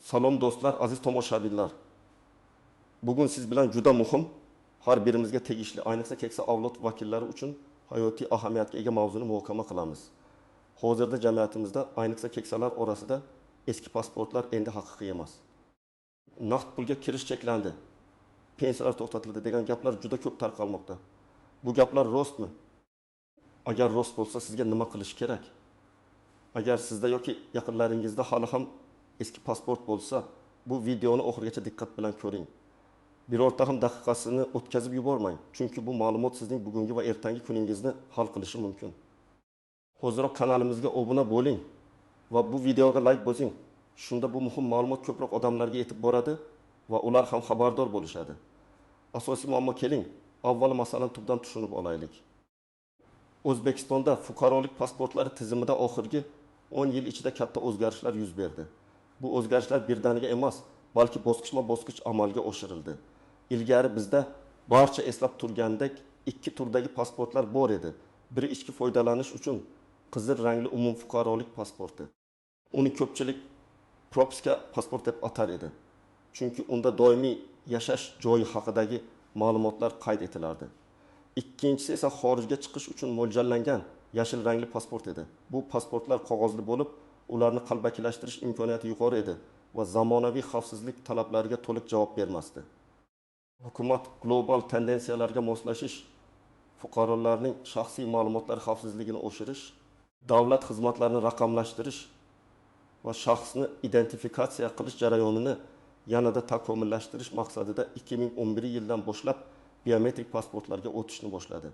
Salom do'stlar, aziz tomoshabinlar. Bugun siz bilan juda muhim, har birimizga tegishli, ayniqsa keksa avlod vakillari uchun hayotiy ahamiyatga ega mavzuni muhokama qilamiz. Hozirda jamiyatimizda, ayniqsa keksalar orasida eski pasportlar endi haqiqiy emas. Naqd pulga kirish cheklandi, pensiyalar to'xtatildi degan gaplar juda ko'p tarqalmoqda. Bu gaplar rostmi? Agar rost bo'lsa, sizga nima qilish kerak? Agar sizda yoki yaqinlaringizda hali ham eski pasport bo'lsa, bu videoni oxirigacha diqqat bilan ko'ring. Birorta ham daqiqasini o'tkazib yubormang, chunki bu ma'lumot sizning bugungi va ertangi kuningizni hal qilishi mumkin. Hoziroq kanalimizga obuna bo'ling va bu videoga like bosing. Shunda bu muhim ma'lumot ko'proq odamlarga yetib boradi va ular ham xabardor bo'lishadi. Asosiy muammo keling, avval masalani tubdan tushunib olaylik. O'zbekistonda fuqarolik pasportlari tizimida oxirgi 10 yil ichida katta o'zgarishlar yuz berdi. Bu o'zgarishlar birdaniga emas, balki bosqichma-bosqich amalga oshirildi. Ilgari bizda barcha eslab turgandek ikki turdagi pasportlar bor edi. Biri ichki foydalanish uchun qizil rangli umumfuqarolik pasporti. Uni ko'pchilik propiska pasport deb atar edi. Chunki unda doimiy yashash joyi haqidagi ma'lumotlar qayd etilardi. Ikkinchisi esa xorijga chiqish uchun mo'ljallangan yashil rangli pasport edi. Bu pasportlar qog'ozli bo'lib, ularni qalbakilashtirish imkoniyati yuqori edi va zamonaviy xavfsizlik talablariga to'liq javob bermasdi. Hukumat global tendensiyalarga moslashish, fuqarolarning shaxsiy ma'lumotlari xavfsizligini oshirish, davlat xizmatlarini raqamlashtirish va shaxsni identifikatsiya qilish jarayonini yanada takomillashtirish maqsadida 2011 yildan boshlab biometrik pasportlarga o'tishni boshladi.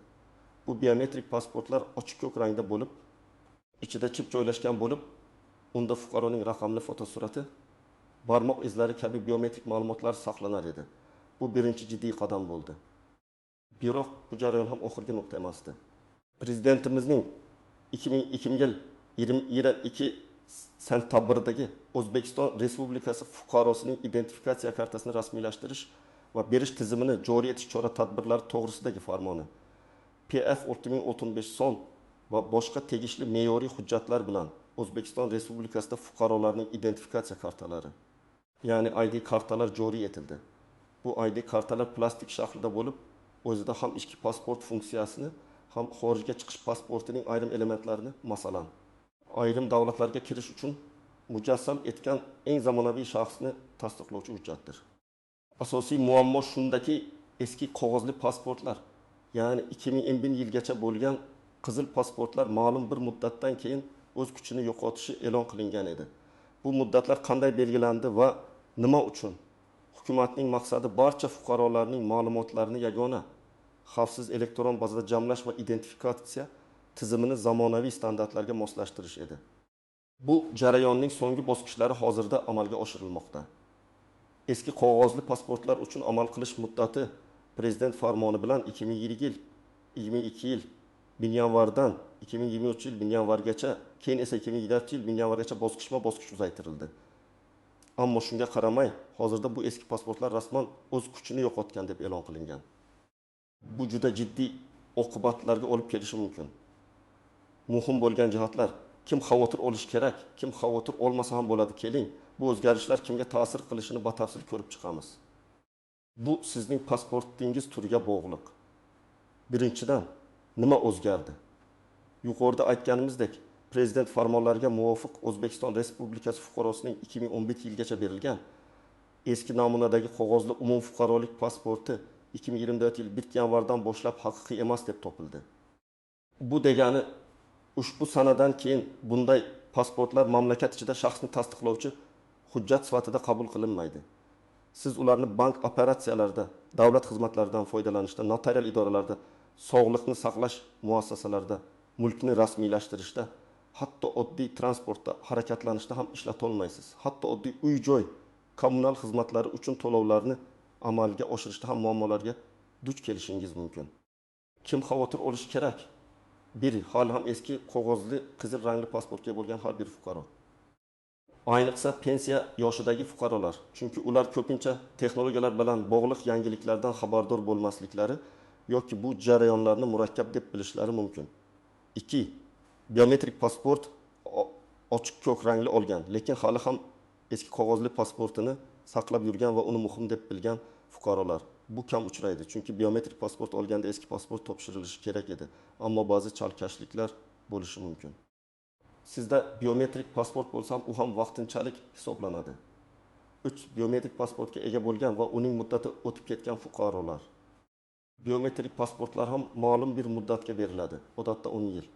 Bu biometrik pasportlar ochiq ko'k rangda bo'lib, ichida chip joylashgan bo'lib, unda fuqaroning raqamli fotosurati, barmoq izlari kabi biometrik ma'lumotlar saqlanar edi. Bu birinchi jiddiy qadam bo'ldi. Biroq bu jarayon ham oxirgi nuqta emasdi. Prezidentimizning 2002 yil 22 sentabrdagi O'zbekiston Respublikasi fuqarosining identifikatsiya kartasini rasmiylashtirish va berish tizimini joriy etish chora-tadbirlari to'g'risidagi farmoni PF 6035 son va boshqa tegishli me'yoriy hujjatlar bilan O'zbekiston Respublikasida fuqarolarning identifikatsiya kartalari, ya'ni ID kartalar joriy etildi. Bu ID kartalar plastik shaklda bo'lib, o'zida ham ichki pasport funksiyasini, ham xorijga chiqish pasportining ayrim elementlarini, masalan, ayrim davlatlarga kirish uchun mujassam etgan eng zamonaviy shaxsni tasdiqlovchi hujjatdir. Asosiy muammo shundaki, eski qog'ozli pasportlar, ya'ni 2010 yilgacha bo'lgan qizil pasportlar ma'lum bir muddatdan keyin o'z kuchini yo'qotishi e'lon qilingan edi. Bu muddatlar qanday belgilandi va nima uchun? Hukumatning maqsadi barcha fuqarolarning ma'lumotlarini yagona, xavfsiz elektron bazada jamlash va identifikatsiya tizimini zamonaviy standartlarga moslashtirish edi. Bu jarayonning so'nggi bosqichlari hozirda amalga oshirilmoqda. Eski qog'ozli pasportlar uchun amal qilish muddati Prezident farmoni bilan 2022 yil yanvardan 2023 yil yanvargacha, keyin esa 2024 yil yanvargacha bosqichma-bosqich uzaytirildi. Ammo shunga qaramay, hozirda bu eski pasportlar rasman o'z kuchini yo'qotgan deb e'lon qilingan. Bu juda jiddiy oqibatlarga olib kelishi mumkin. Muhim bo'lgan jihatlar, kim xavotir olish kerak, kim xavotir olmasa ham bo'ladi. Keling, bu o'zgarishlar kimga ta'sir qilishini batafsil ko'rib chiqamiz. Bu sizning pasportingiz turiga bog'liq. Birinchidan, nima o'zgardi? Yuqorida aytganimizdek, Prezident farmonlariga muvofiq O'zbekiston Respublikasi fuqarosining 2011 yilgacha berilgan eski namunadagi qog'ozli umumfuqarolik pasporti 2024 yil 1 yanvardan boshlab haqiqiy emas deb topildi. Bu degani, ushbu sanadan keyin bunday pasportlar mamlakat ichida shaxsni tasdiqlovchi hujjat sifatida qabul qilinmaydi. Siz ularni bank operatsiyalarida, davlat xizmatlaridan foydalanishda, notarial idoralarda, sog'liqni saqlash muassasalarida, mulkni rasmiylashtirishda, hatto oddiy transportda harakatlanishda ham ishlata olmaysiz. Hatto oddiy uy-joy, kommunal xizmatlari uchun to'lovlarni amalga oshirishda ham muammolarga duch kelishingiz mumkin. Kim xavotir olish kerak? Biri, hali ham eski qog'ozli qizil rangli pasportga bo'lgan har bir fuqaro. Ayniqsa pensiya yoshidagi fuqarolar, chunki ular ko'pincha texnologiyalar bilan bog'liq yangiliklardan xabardor bo'lmasliklari yoki bu jarayonlarni murakkab deb bilishlari mumkin. 2. Biometrik pasport ochiq ko'k rangli olgan, lekin hali ham eski qog'ozli pasportini saqlab yurgan va uni muhim deb bilgan fuqarolar. Bu kam uchraydi, chunki biometrik pasport olganda eski pasport topshirilishi kerak edi, ammo ba'zi chalkashliklar bo'lishi mumkin. Sizda biometrik pasport bo'lsa ham, u ham vaqtinchalik hisoblanadi. 3. Biometrik pasportga ega bo'lgan va uning muddati o'tib ketgan fuqarolar. Biometrik pasportlar ham ma'lum bir muddatga beriladi, odatda 10 yil.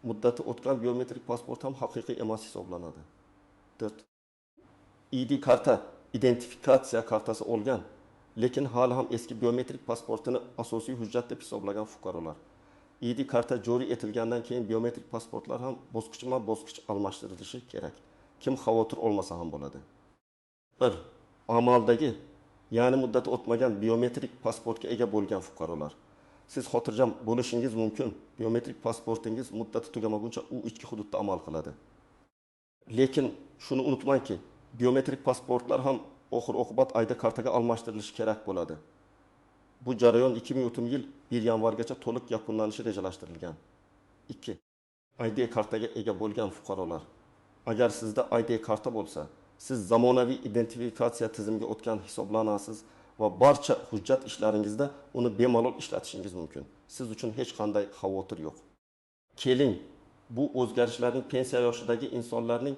Muddati o'tgan biometrik pasport ham haqiqiy emas hisoblanadi. 4. ID karta, identifikatsiya kartasi olgan, lekin hali ham eski biometrik pasportini asosiy hujjat deb hisoblagan fuqarolar. ID karta joriy etilgandan keyin biometrik pasportlar ham bosqichma-bosqich almashtirilishi kerak. Kim xavotir olmasa ham bo'ladi. 1. Amaldagi, ya'ni muddati o'tmagan biometrik pasportga ega bo'lgan fuqarolar. Siz xotirjam bo'lishingiz mumkin. Biometrik pasportingiz muddati tugamaguncha u ichki hududda amal qiladi. Lekin shuni unutmangki, biometrik pasportlar ham oxir-oqibat ID kartaga almashtirilishi kerak bo'ladi. Bu jarayon 2030 yil 1 yanvargacha to'liq yakunlanishi rejalashtirilgan. 2. ID kartaga ega bo'lgan fuqarolar. Agar sizda ID karta bo'lsa, siz zamonaviy identifikatsiya tizimiga o'tgan hisoblanasiz va barcha hujjat ishlaringizda uni bemalol ishlatishingiz mumkin. Siz uchun hech qanday xavotir yo'q. Keling, bu o'zgarishlarning pensiya yoshidagi insonlarning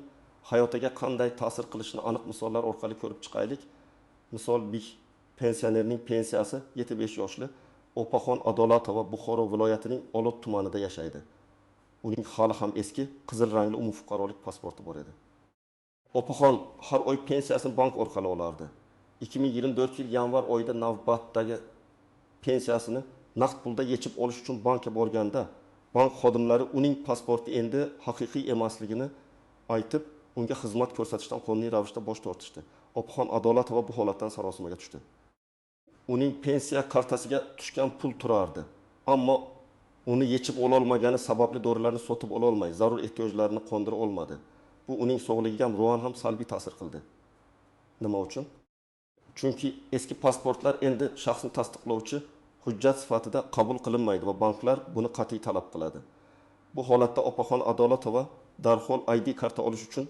hayotiga qanday ta'sir qilishini aniq misollar orqali ko'rib chiqaylik. Misol, bir pensionerning pensiyasi 75 yoshli Opaxon Adolatova Buxoro viloyatining Olot tumanida yashaydi. Uning hali ham eski qizil rangli umumfuqarolik pasporti bor edi. Opaxon har oy pensiyasini bank orqali olardi. 2024 yil yanvar oyida navbatdagi pensiyasini naqd pulda yechib olish uchun bankka borganda, bank xodimlari uning pasporti endi haqiqiy emasligini aytib, unga xizmat ko'rsatishdan qonuniy ravishda bosh tortishdi. Opaxon Adolatova bu holatdan sarosimaga tushdi. Uning pensiya kartasiga tushgan pul turardi, ammo uni yechib ola olmagani sababli dorilarni sotib ola olmay, zarur ehtiyojlarini qondira olmadi. Bu uning sog'ligiga ham ruhan ham salbiy ta'sir qildi. Nima uchun? Chunki eski pasportlar endi shaxsni tasdiqlovchi hujjat sifatida qabul qilinmaydi va banklar buni qat'iy talab qiladi. Bu holatda Opaxon Adolatova darhol ID karta olish uchun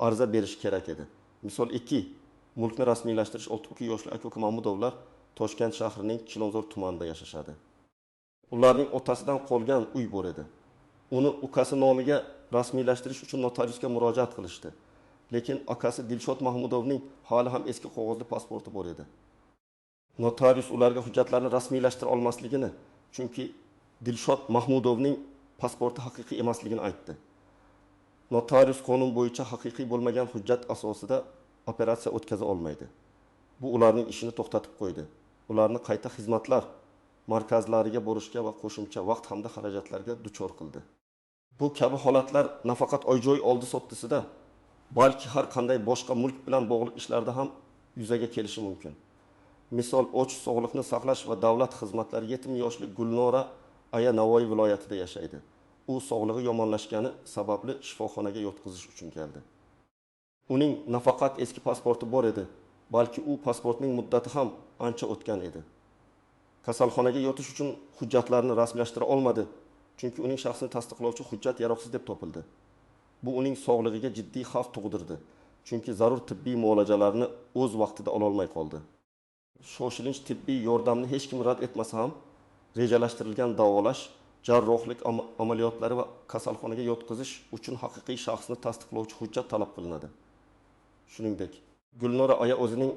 ariza berish kerak edi. Misol 2. Mulkni rasmiylashtirish 62 yoshli aka-uka Mamudovlar Toshkent shahrining Chilonzor tumanida yashashadi. Ularning otasidan qolgan uy bor edi. Uni ukasi nomiga rasmiylashtirish uchun notariusga murojaat qilishdi. Lekin akasi Dilshod Mahmudovning hali ham eski qog'ozli pasporti bor edi. Notarius ularga hujjatlarni rasmiylashtira olmasligini, chunki Dilshod Mahmudovning pasporti haqiqiy emasligini aytdi. Notarius qonun bo'yicha haqiqiy bo'lmagan hujjat asosida operatsiya o'tkaza olmaydi. Bu ularning ishini to'xtatib qo'ydi. Ularni qayta xizmatlar markazlariga borishga va qo'shimcha vaqt hamda xarajatlarga duchor qildi. Bu kabi holatlar nafaqat oy-joy oldi-sotdisida, balki har qanday boshqa mulk bilan bog'liq ishlarda ham yuzaga kelishi mumkin. Misol, Ochiq sog'liqni saqlash va davlat xizmatlari 70 yoshli Gulnora Aya Navoiy viloyatida yashaydi. U sog'lig'i yomonlashgani sababli shifoxonaga yotqizish uchun keldi. Uning nafaqat eski pasporti bor edi, balki u pasportning muddati ham ancha o'tgan edi. Kasalxonaga yotish uchun hujjatlarni rasmiylashtira olmadi, chunki uning shaxsini tasdiqlovchi hujjat yaroqsiz deb topildi. Bu uning sog'lig'iga jiddiy xavf tug'dirdi, chunki zarur tibbiy muolajalarni o'z vaqtida ola olmay qoldi. Shoshilinch tibbiy yordamni hech kim rad etmasa ham, rejalashtirilgan davolash, jarrohlik amaliyotlari va kasalxonaga yotqizish uchun haqiqiy shaxsni tasdiqlovchi hujjat talab qilinadi. Shuningdek, Gulnora Aya o'zining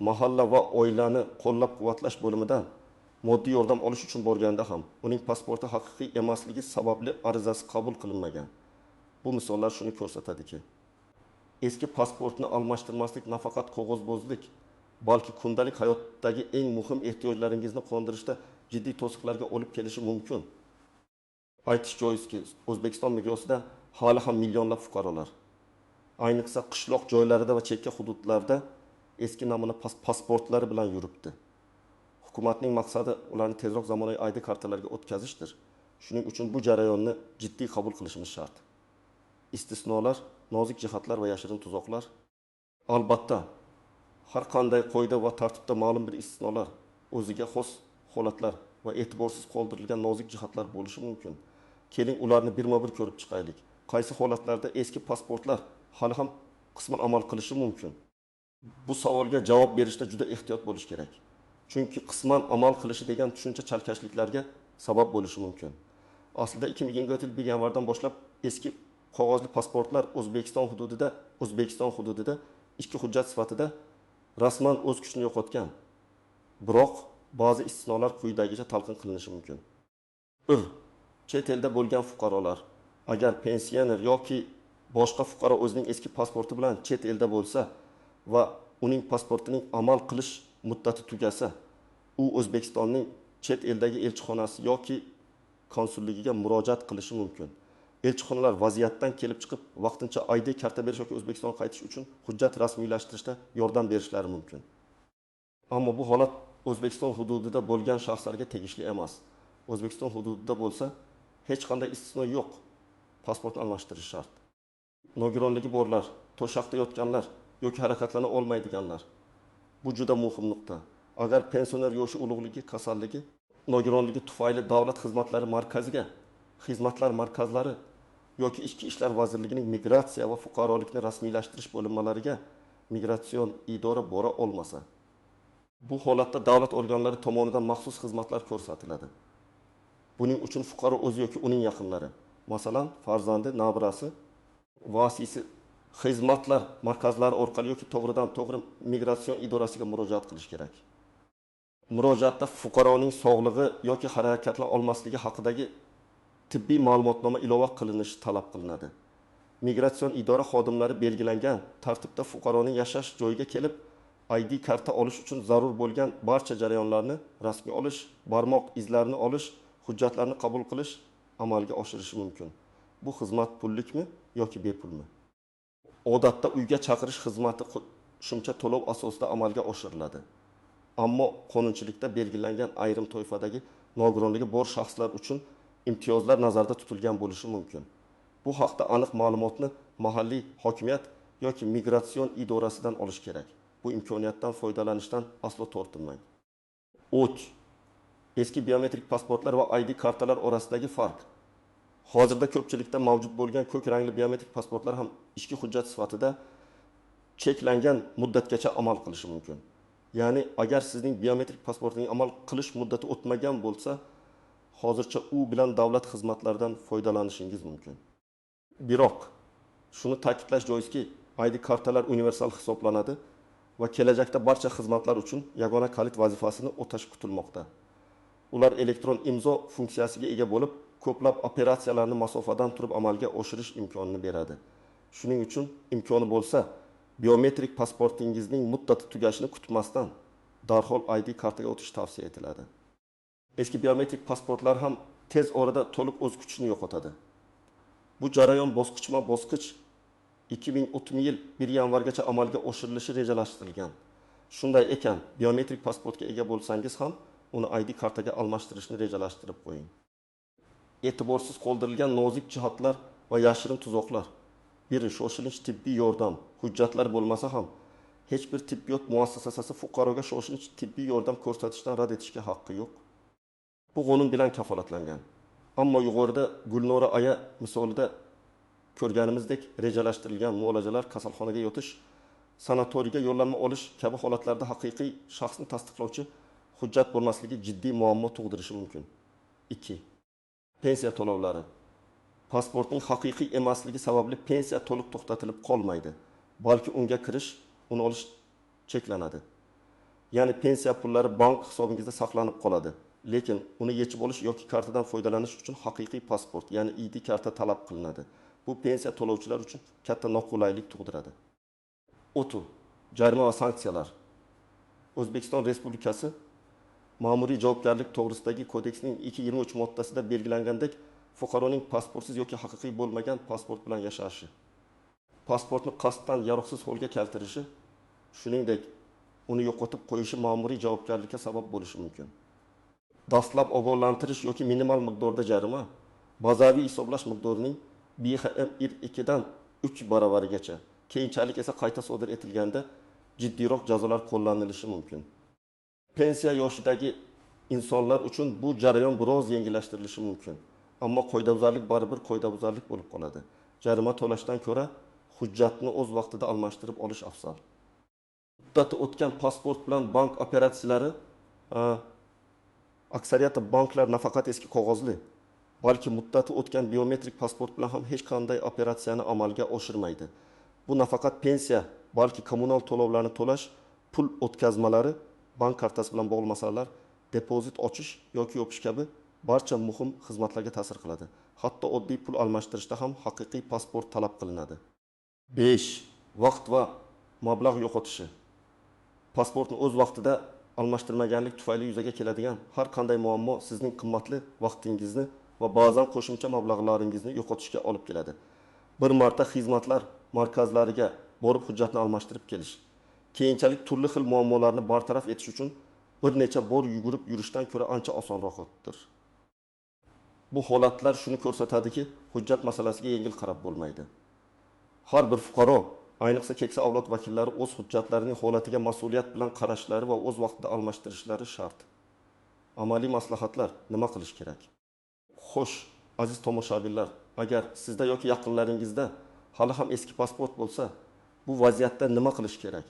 mahalla va oilani qo'llab-quvvatlash bo'limidan moddiy yordam olish uchun borganda ham uning pasporti haqiqiy emasligi sababli arizasi qabul qilinmagan. Bu misollar shuni ko'rsatadiki, eski pasportni almashtirmaslik nafaqat qog'ozbozlik, balki kundalik hayotdagi eng muhim ehtiyojlaringizni qondirishda jiddiy to'siqlarga olib kelishi mumkin. Aytish joizki, O'zbekiston miqyosida hali ham millionlab fuqarolar, ayniqsa qishloq joylarida va chekka hududlarda eski namuna pasportlari bilan yuribdi. Hukumatning maqsadi ularni tezroq zamonaviy ID kartalarga o'tkazishdir. Shuning uchun bu jarayonni jiddiy qabul qilishimiz shart. Istisnolar, nozik jihatlar va yashirin tuzoqlar. Albatta, har qanday qoida va tartibda ma'lum bir istisnolar, o'ziga xos holatlar va e'tiborsiz qoldirilgan nozik jihatlar bo'lishi mumkin. Keling, ularni birma-bir ko'rib chiqaylik. Qaysi holatlarda eski pasportlar hali ham qisman amal qilishi mumkin. Bu savolga javob berishda juda ehtiyot bo'lish kerak. Chunki qisman amal qilishi degan tushuncha chalkashliklarga sabab bo'lishi mumkin. Aslida 2020 yil yanvardan boshlab eski qog'ozli pasportlar O'zbekiston hududida ichki hujjat sifatida rasman o'z kuchini yo'qotgan. Biroq ba'zi istisnolar quyidagicha talqin qilinishi mumkin. 1. Chet elda bo'lgan fuqarolar agar pensioner yoki boshqa fuqaro o'zining eski pasporti bilan chet elda bo'lsa va uning pasportining amal qilish muddati tugasa, u O'zbekistonning chet eldagi elchixonasi yoki konsulligiga murojaat qilishi mumkin. Elchixonalar vaziyatdan kelib chiqib, vaqtincha ID karta berish yoki O'zbekistonga qaytish uchun hujjat rasmiylashtirishda yordam berishlari mumkin. Ammo bu holat O'zbekiston hududida bo'lgan shaxslarga tegishli emas. O'zbekiston hududida bo'lsa, hech qanday istisno yo'q. Pasportni almashtirish shart. Nogironligi borlar, to'shaqda yotganlar yoki harakatlana olmaydiganlar. Bu juda muhim nuqta. Agar pensioner yoshi ulug'ligi, kasalligi, nogironligi tufayli davlat xizmatlari markaziga, xizmatlar markazlari yoki Ichki ishlar vazirligining migratsiya va fuqarolikni rasmiylashtirish bo'linmalariga migratsion idora bora olmasa, bu holatda davlat organlari tomonidan maxsus xizmatlar ko'rsatiladi. Buning uchun fuqaro o'zi yoki uning yaqinlari, masalan, farzandi, nabirasi, vasiysi xizmatlar markazlari orqali yoki to'g'ridan-to'g'ri migratsion idorasiga murojaat qilish kerak. Murojaatda fuqaroning sog'lig'i yoki harakatlana olmasligi haqidagi tibbiy ma'lumotnoma ilova qilinishi talab qilinadi. Migratsion idora xodimlari belgilangan tartibda fuqaroning yashash joyiga kelib, ID karta olish uchun zarur bo'lgan barcha jarayonlarni rasmiy olish, barmoq izlarini olish, hujjatlarni qabul qilish amalga oshirishi mumkin. Bu xizmat pullikmi yoki bepulmi? Odatda uyga chaqirish xizmati qo'shimcha to'lov asosida amalga oshiriladi. Ammo qonunchilikda belgilangan ayrim toifadagi nogironligi bor shaxslar uchun imtiyozlar nazarda tutilgan bo'lishi mumkin. Bu haqda aniq ma'lumotni mahalliy hokimiyat yoki migratsion idorasidan olish kerak. Bu imkoniyatdan foydalanishdan aslo tortinmang. O'ch. Eski biometrik pasportlar va ID kartalar orasidagi farq. Hozirda ko'pchilikda mavjud bo'lgan ko'k rangli biometrik pasportlar ham ichki hujjat sifatida cheklangan muddatgacha amal qilishi mumkin. Ya'ni agar sizning biometrik pasportingiz amal qilish muddati o'tmagan bo'lsa, hozircha u bilan davlat xizmatlaridan foydalanishingiz mumkin. Biroq shuni ta'kidlash joizki, ID kartalar universal hisoblanadi va kelajakda barcha xizmatlar uchun yagona kalit vazifasini o'tash kutilmoqda. Ular elektron imzo funksiyasiga ega bo'lib, ko'plab operatsiyalarni masofadan turib amalga oshirish imkonini beradi. Shuning uchun imkoni bo'lsa, biometrik pasportingizning muddati tugashini kutmasdan darhol ID kartaga o'tish tavsiya etiladi. Eski biometrik pasportlar ham tez orada to'liq o'z kuchini yo'qotadi. Bu jarayon bosqichma-bosqich 2030 yil yanvargacha amalga oshirilishi rejalashtirilgan. Shunday ekan, biometrik pasportga ega bo'lsangiz ham uni ID kartaga almashtirishni rejalashtirib qo'ying. E'tiborsiz qoldirilgan nozik jihatlar va yashirin tuzoqlar. Biri shoshilinch tibbiy yordam, hujjatlar bo'lmasa ham hech bir tibbiyot muassasasi fuqaroga shoshilinch tibbiy yordam ko'rsatishdan rad etishga haqqi yo'q. Bu qonun bilan kafolatlangan. Ammo yuqorida Gulnora aya misolida ko'rganimizdek rejalashtirilgan muolajalar, kasalxonaga yotish, sanatoriyga yo'llanma olish kabi holatlarda haqiqiy shaxsni tasdiqlovchi hujjat bo'lmasligi jiddiy muammo tug'dirishi mumkin. 2. Pensiya to'lovlari. Pasportning haqiqiy emasligi sababli pensiya to'liq to'xtatilib qolmaydi, balki unga kirish, uni olish cheklanadi. Ya'ni pensiya pullari bank hisobingizda saqlanib qoladi, lekin uni yechib olish yoki kartadan foydalanish uchun haqiqiy pasport, ya'ni ID karta talab qilinadi. Bu pensiya to'lovchilar uchun katta noqulaylik tug'diradi. O'tu, jarima va sanksiyalar. O'zbekiston Respublikasi Ma'muriy javobgarlik to'g'risidagi kodeksning 223 moddasida belgilangandek, fuqaroning pasportsiz yoki haqiqiy bo'lmagan pasport bilan yashashi, pasportni qasddan yaroqsiz holga keltirishi, shuningdek, uni yo'qotib qo'yishi ma'muriy javobgarlikka sabab bo'lishi mumkin. Dastlab ogohlantirish yoki minimal miqdorda jarima, bazaviy hisoblash miqdorining BHM 2 dan 3 baravarigacha, keyinchalik esa qayta sodir etilganda jiddiyroq jazolar qo'llanilishi mumkin. Pensiya yoshidagi insonlar uchun bu jarayon biroz yengillashtirilishi mumkin. Ammo qoidabuzarlik baribir qoidabuzarlik bo'lib qoladi. Jarima to'lashdan ko'ra hujjatni o'z vaqtida almashtirib olish afzal. Muddati o'tgan pasport bilan bank operatsiyalari aksariyati banklar nafaqat eski qog'ozli, balki muddati o'tgan biometrik pasport bilan ham hech qanday operatsiyani amalga oshirmaydi. Bu nafaqat pensiya, balki kommunal to'lovlarni to'lash, pul o'tkazmalari, bank kartasi bilan bog'liq masalalar, depozit ochish yoki yopish kabi barcha muhim xizmatlarga ta'sir qiladi. Hatto oddiy pul almashtirishda ham haqiqiy pasport talab qilinadi. 5. Vaqt va mablag' yo'qotishi. Pasportni o'z vaqtida almashtirmaganlik tufayli yuzaga keladigan har qanday muammo sizning qimmatli vaqtingizni va ba'zan qo'shimcha mablag'laringizni yo'qotishga olib keladi. Bir marta xizmatlar markazlariga borib hujjatni almashtirib kelish, keyinchalik turli xil muammolarni bartaraf etish uchun bir necha bor yugurib yurishdan ko'ra ancha osonroqdir. Bu holatlar shuni ko'rsatadiki, hujjat masalasiga yengil qarab bo'lmaydi. Har bir fuqaro, ayniqsa keksa avlod vakillari o'z hujjatlarining holatiga mas'uliyat bilan qarashlari va o'z vaqtida almashtirishlari shart. Amaliy maslahatlar nima qilish kerak? Xo'sh, aziz tomoshabinlar, agar sizda yoki yaqinlaringizda hali ham eski pasport bo'lsa, bu vaziyatda nima qilish kerak?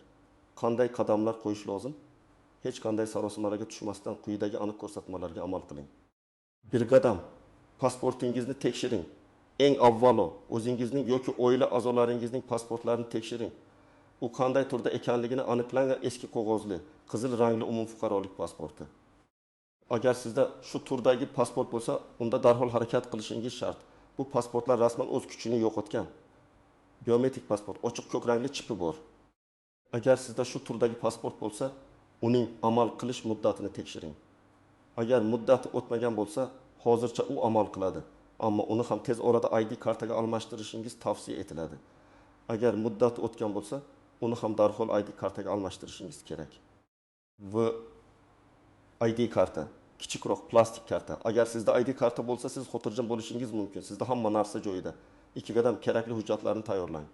Qanday qadamlar qo'yish lozim? Hech qanday sarosimalarga tushmasdan quyidagi aniq ko'rsatmalarga amal qiling. Bir qadam, pasportingizni tekshiring. Eng avvalo o'zingizning yoki oila a'zolaringizning pasportlarini tekshiring. U qanday turda ekanligini aniqlangan eski qog'ozli, qizil rangli umumfuqarolik pasporti. Agar sizda shu turdagi pasport bo'lsa, unda darhol harakat qilishingiz shart. Bu pasportlar rasman o'z kuchini yo'qotgan. Biometrik pasport, ochiq ko'k rangli chipi bor. Agar sizda shu turdagi pasport bo'lsa, uning amal qilish muddatini tekshiring. Agar muddati o'tmagan bo'lsa, hozircha u amal qiladi, ammo uni ham tez orada ID kartaga almashtirishingiz tavsiya etiladi. Agar muddati o'tgan bo'lsa, uni ham darhol ID kartaga almashtirishingiz kerak. Va ID karta, kichikroq plastik karta. Agar sizda ID karta bo'lsa, siz xotirjam bo'lishingiz mumkin. Sizda hamma narsa joyida. Ikki qadam kerakli hujjatlarni tayyorlang.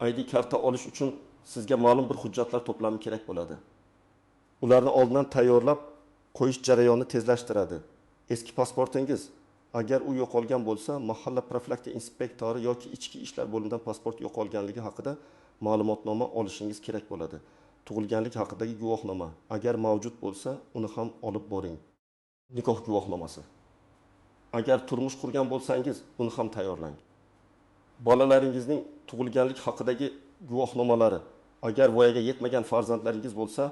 ID karta olish uchun sizga ma'lum bir hujjatlar to'plami kerak bo'ladi. Ularni oldindan tayyorlab qo'yish jarayonini tezlashtiradi. Eski pasportingiz agar u yo'qolgan bo'lsa, mahalla profilaktika inspektori yoki ichki ishlar bo'limidan pasport yo'qolganligi haqida ma'lumotnoma olishingiz kerak bo'ladi. Tug'ilganlik haqidagi guvohnoma agar mavjud bo'lsa, uni ham olib boring. Nikoh guvohnomasi. Agar turmush qurgan bo'lsangiz, uni ham tayyorlang. Bolalaringizning tug'ilganlik haqidagi guvohnomalari, agar voyaga yetmagan farzandlaringiz bo'lsa,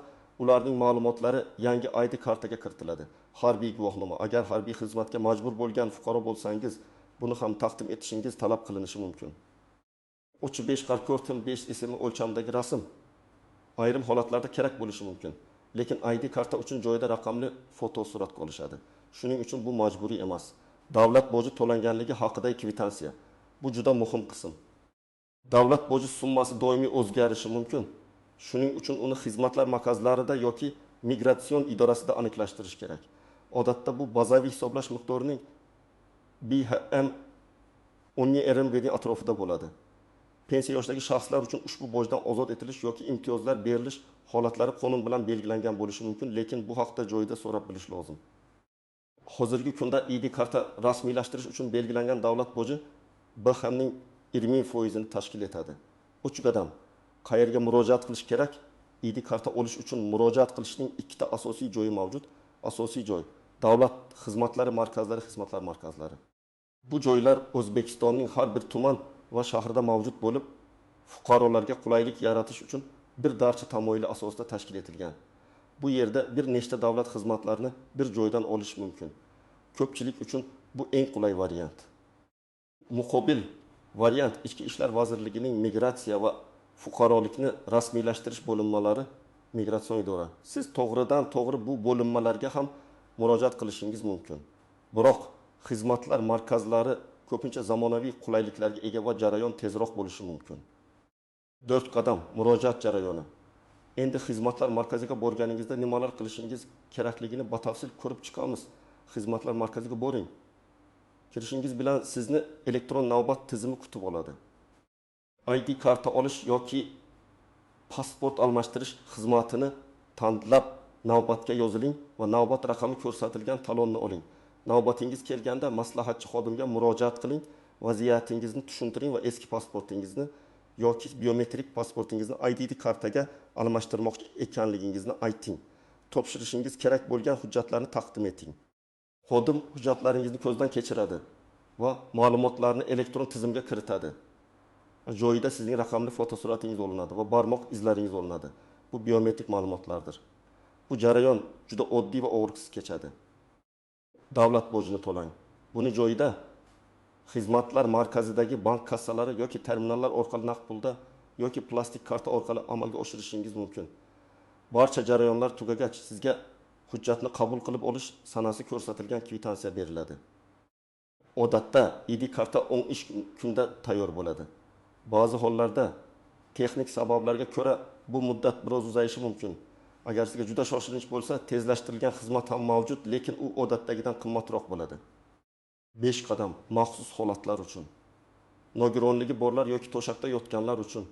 ularning ma'lumotlari yangi ID kartaga kiritiladi. Harbiy guvohnoma, agar harbiy xizmatga majbur bo'lgan fuqaro bo'lsangiz, buni ham taqdim etishingiz talab qilinishi mumkin. 35x45 ismli o'lchamdagi rasm ayrim holatlarda kerak bo'lishi mumkin, lekin ID karta uchun joyida raqamli foto suratga olishadi. Shuning uchun bu majburiy emas. Davlat boji to'langanligi haqidagi kvitansiya. Bu juda muhim qism. Davlat boji summasi doimiy o'zgarishi mumkin. Shuning uchun uni xizmatlar markazlarida yoki migratsion idorasida aniqlashtirish kerak. Odatda bu bazaviy hisoblash miqdorining BHM 10 RMB atrofida bo'ladi. Pensiya yoshidagi shaxslar uchun ushbu bojdan ozod etilish yoki imtiyozlar berilish holatlari qonun bilan belgilangan bo'lishi mumkin, lekin bu haqda joyida so'rab bilish lozim. Hozirgi kunda ID karta rasmiylashtirish uchun belgilangan davlat boji BHMning 20% tashkil etadi. 3 qadam. Qayerga murojaat qilish kerak? ID karta olish uchun murojaat qilishning ikkita asosiy joyi mavjud. Asosiy joy davlat xizmatlari markazlari, xizmatlar markazlari. Bu joylar O'zbekistonning har bir tuman va shahrida mavjud bo'lib, fuqarolarga qulaylik yaratish uchun bir darcha tamoyili asosida tashkil etilgan. Bu yerda bir nechta davlat xizmatlarini bir joydan olish mumkin. Ko'pchilik uchun bu eng qulay variant. Muqobil variant Ichki ishlar vazirligining migratsiya va fuqarolikni rasmiylashtirish bo'linmalari migratsion idora. Siz to'g'ridan-to'g'ri bu bo'linmalarga ham murojaat qilishingiz mumkin. Biroq xizmatlar markazlari ko'pincha zamonaviy qulayliklarga ega va jarayon tezroq bo'lishi mumkin. 4 qadam murojaat jarayoni. Endi xizmatlar markaziga borganingizda nimalar qilishingiz kerakligini batafsil ko'rib chiqamiz. Xizmatlar markaziga boring. Kirishingiz bilan sizni elektron navbat tizimi kutib oladi. ID karta olish yoki pasport almashtirish xizmatini tanlab navbatga yoziling va navbat raqami ko'rsatilgan talonni oling. Navbatingiz kelganda maslahatchi xodimga murojaat qiling, vaziyatingizni tushuntiring va eski pasportingizni yoki biometrik pasportingizni ID kartaga almashtirmoqchi ekanligingizni ayting. Topshirishingiz kerak bo'lgan hujjatlarni taqdim eting. Xodim hujjatlaringizni ko'zdan kechiradi va ma'lumotlarni elektron tizimga kiritadi. Joyida sizning raqamli fotosuratingiz olinadi va barmoq izlaringiz olinadi. Bu biometrik ma'lumotlardir. Bu jarayon juda oddiy va og'riqsiz kechadi. Davlat bojini to'lang. Buni joyida xizmatlar markazidagi bank kassalari yoki terminallar orqali naqd pulda yoki plastik karta orqali amalga oshirishingiz mumkin. Barcha jarayonlar tugagach sizga hujjatni qabul qilib olish sanasi ko'rsatilgan kvitansiya beriladi. Odatda ID karta 10 ish kunda tayyor bo'ladi. Ba'zi hollarda texnik sabablarga ko'ra bu muddat biroz uzayishi mumkin. Agar sizga juda shoshilinch bo'lsa, tezlashtirilgan xizmat ham mavjud, lekin u odatdagidan qimmatroq bo'ladi. 5 qadam maxsus holatlar uchun. Nogironligi borlar yoki to'shaqda yotganlar uchun.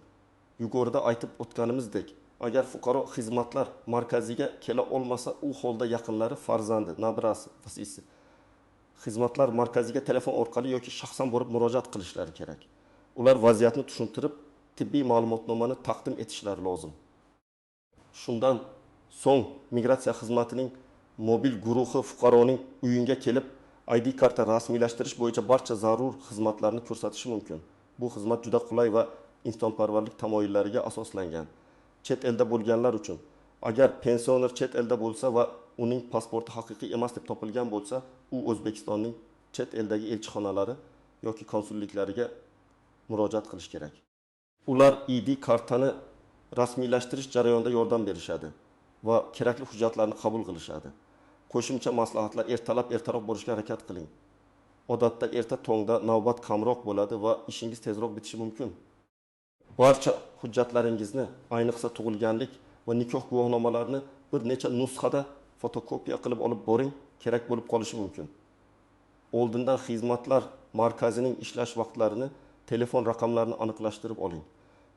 Yuqorida aytib o'tganimizdek, agar fuqaro xizmatlar markaziga kela olmasa, u holda yaqinlari, farzandi, nabirasi, vasisi xizmatlar markaziga telefon orqali yoki shaxsan borib murojaat qilishlari kerak. Ular vaziyatni tushuntirib, tibbiy ma'lumotnomani taqdim etishlari lozim. Shundan so'ng migratsiya xizmatining mobil guruhi fuqaroning uyinga kelib, ID karta rasmiylashtirish bo'yicha barcha zarur xizmatlarni ko'rsatishi mumkin. Bu xizmat juda qulay va insonparvarlik tamoyillariga asoslangan. Chet elda bo'lganlar uchun, agar pensioner chet elda bo'lsa va uning pasporti haqiqiy emas deb topilgan bo'lsa, u O'zbekistonning chet eldagi elchixonalari yoki konsulliklariga murojaat qilish kerak. Ular ID kartani rasmiylashtirish jarayonida yordam berishadi va kerakli hujjatlarni qabul qilishadi. Qo'shimcha maslahatlar ertaroq bo'lishga harakat qiling. Odatda erta tongda navbat kamroq bo'ladi va ishingiz tezroq bitishi mumkin. Barcha hujjatlaringizni, ayniqsa tug'ilganlik va nikoh guvohnomalarini bir necha nusxada fotokopiya qilib olib boring, kerak bo'lib qolishi mumkin. Oldindan xizmatlar markazining ishlash vaqtlarini, telefon raqamlarini aniqlashtirib oling.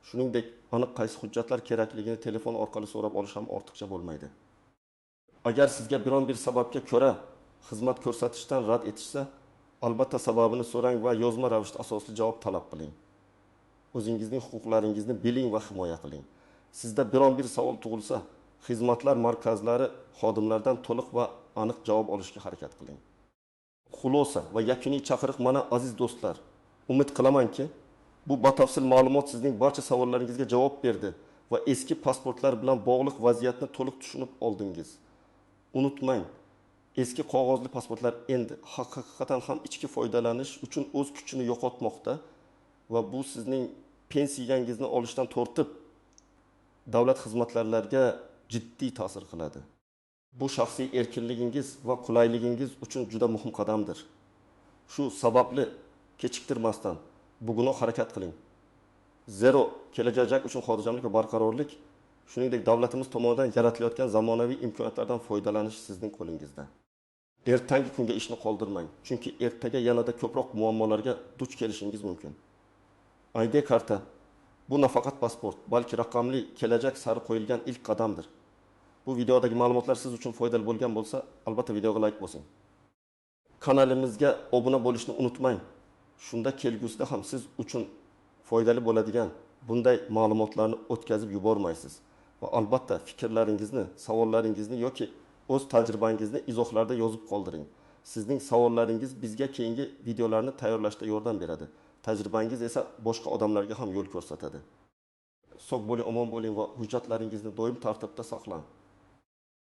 Shuningdek, aniq qaysi hujjatlar kerakligini telefon orqali so'rab olish ham ortiqcha bo'lmaydi. Agar sizga biron bir sababga ko'ra xizmat ko'rsatishdan rad etishsa, albatta sababini so'rang va yozma ravishda asosli javob talab qiling. O'zingizning huquqlaringizni biling va himoya qiling. Sizda biron bir savol tug'ilsa, xizmatlar markazlari xodimlaridan to'liq va aniq javob olishga harakat qiling. Xulosa va yakuniy chaqiriq mana aziz do'stlar. Umid qilamanki, bu batafsil ma'lumot sizning barcha savollaringizga javob berdi va eski pasportlar bilan bog'liq vaziyatni to'liq tushunib oldingiz. Unutmang, eski qog'ozli pasportlar endi haqiqatan ham ichki foydalanish uchun o'z kuchini yo'qotmoqda va bu sizning pensiyangizni olishdan tortib davlat xizmatlarlariga jiddiy ta'sir qiladi. Bu shaxsiy erkinligingiz va qulayligingiz uchun juda muhim qadamdir. Shu sababli kechiktirmasdan bugunoq harakat qiling. Zero kelajak uchun xotirjamlik va barqarorlik, shuningdek davlatimiz tomonidan yaratilayotgan zamonaviy imkoniyatlardan foydalanish sizning qo'lingizda. Ertangi kunga ishni qoldirmang, chunki ertaga yanada ko'proq muammolarga duch kelishingiz mumkin. ID karta bu nafaqat pasport, balki raqamli kelajak sari qo'yilgan ilk qadamdir. Bu videodagi ma'lumotlar siz uchun foydali bo'lgan bo'lsa, albatta videoga like bosing. Kanalimizga obuna bo'lishni unutmang. Shunda kelgusida ham siz uchun foydali bo'ladigan bunday ma'lumotlarni o'tkazib yubormaysiz. Va albatta fikrlaringizni, savollaringizni yoki o'z tajribangizni izohlarda yozib qoldiring. Sizning savollaringiz bizga keyingi videolarni tayyorlashda yordam beradi. Tajribangiz esa boshqa odamlarga ham yo'l ko'rsatadi. Sog' bo'ling, omon bo'ling va hujjatlaringizni doim tartibda saqlang.